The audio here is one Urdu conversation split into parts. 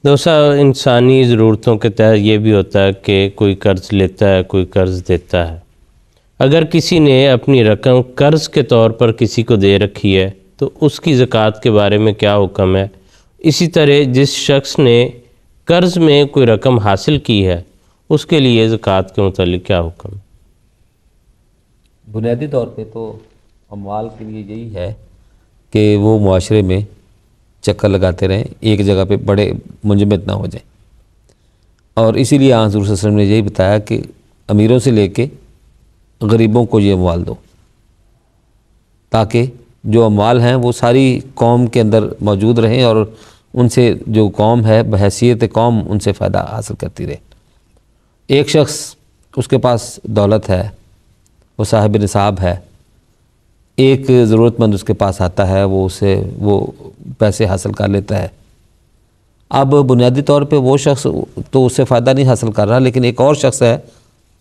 دوسرا انسانی ضرورتوں کے تحت یہ بھی ہوتا ہے کہ کوئی قرض لیتا ہے، کوئی قرض دیتا ہے۔ اگر کسی نے اپنی رقم قرض کے طور پر کسی کو دے رکھی ہے تو اس کی زکوٰۃ کے بارے میں کیا حکم ہے؟ اسی طرح جس شخص نے قرض میں کوئی رقم حاصل کی ہے اس کے لیے زکوٰۃ کے متعلق کیا حکم ہے؟ بنیادی طور پہ تو اموال کے لیے یہی ہے کہ وہ معاشرے میں چکر لگاتے رہیں، ایک جگہ پہ بڑے منجمد نہ ہو جائیں، اور اسی لیے حضور صلی اللہ علیہ وسلم نے یہی بتایا کہ امیروں سے لے کے غریبوں کو یہ اموال دو، تاکہ جو اموال ہیں وہ ساری قوم کے اندر موجود رہیں اور ان سے جو قوم ہے بحیثیت قوم ان سے فائدہ حاصل کرتی رہے۔ ایک شخص اس کے پاس دولت ہے، وہ صاحب نصاب ہے، ایک ضرورت مند اس کے پاس آتا ہے، وہ پیسے حاصل کر لیتا ہے۔ اب بنیادی طور پہ وہ شخص تو اس سے فائدہ نہیں حاصل کر رہا، لیکن ایک اور شخص ہے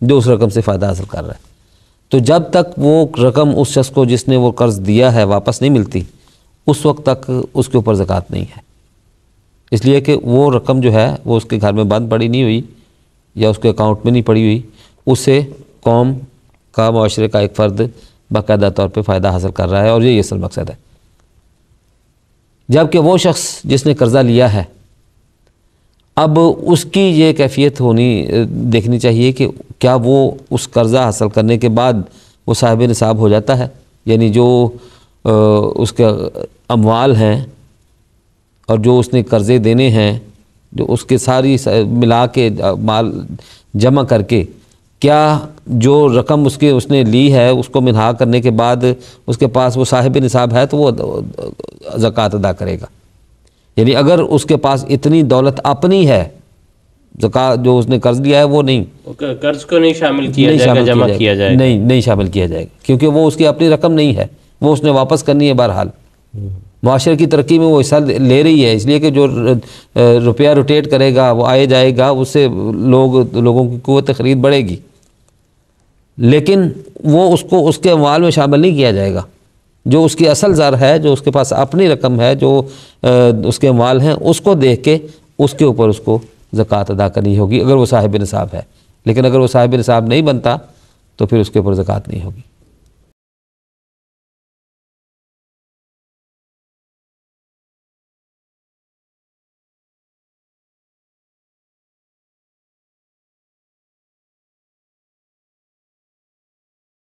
جو اس رقم سے فائدہ حاصل کر رہا ہے۔ تو جب تک وہ رقم اس شخص کو جس نے وہ قرض دیا ہے واپس نہیں ملتی، اس وقت تک اس کے اوپر زکوٰۃ نہیں ہے، اس لیے کہ وہ رقم جو ہے وہ اس کے گھر میں بند پڑی نہیں ہوئی یا اس کے اکاؤنٹ میں نہیں پڑی ہوئی، اس سے قوم کا، معاشرے کا ایک فرد باقاعدہ طور پہ فائدہ حاصل کر رہا ہے، اور یہی اصل مقصد ہے۔ جبکہ وہ شخص جس نے قرضہ لیا ہے، اب اس کی یہ کیفیت دیکھنی چاہیے کہ کیا وہ اس قرضہ حاصل کرنے کے بعد وہ صاحب نصاب ہو جاتا ہے، یعنی جو اس کے اموال ہیں اور جو اس نے قرضے دینے ہیں، جو اس کے ساری ملا کے مال جمع کر کے، کیا جو رقم اس نے لی ہے اس کو منہا کرنے کے بعد اس کے پاس وہ صاحب نصاب ہے تو وہ زکوٰۃ ادا کرے گا۔ یعنی اگر اس کے پاس اتنی دولت اپنی ہے، زکوٰۃ جو اس نے قرض لیا ہے وہ نہیں، قرض کو نہیں شامل کیا جائے گا، جمع کیا جائے گا، نہیں شامل کیا جائے گا، کیونکہ وہ اس کی اپنی رقم نہیں ہے، وہ اس نے واپس کرنی ہے۔ بہرحال معاشرے کی ترقی میں وہ حصہ لے رہی ہے، اس لیے کہ جو روپیہ روٹیٹ کرے گا، وہ آئے جائے گا، اس سے لوگوں کی قوت خرید بڑھے گی، لیکن وہ اس کو اس کے اموال میں شامل نہیں کیا جائے گا۔ جو اس کی اصل زر ہے، جو اس کے پاس اپنی رقم ہے، جو اس کے اموال ہیں، اس کو دیکھ کے اس کے اوپر اس کو زکوٰۃ ادا کرنی ہوگی اگر وہ صاحب نصاب ہے، لیکن اگر وہ صاحب نصاب نہیں بنتا تو پھر اس کے اوپر زکوٰۃ نہیں ہوگی۔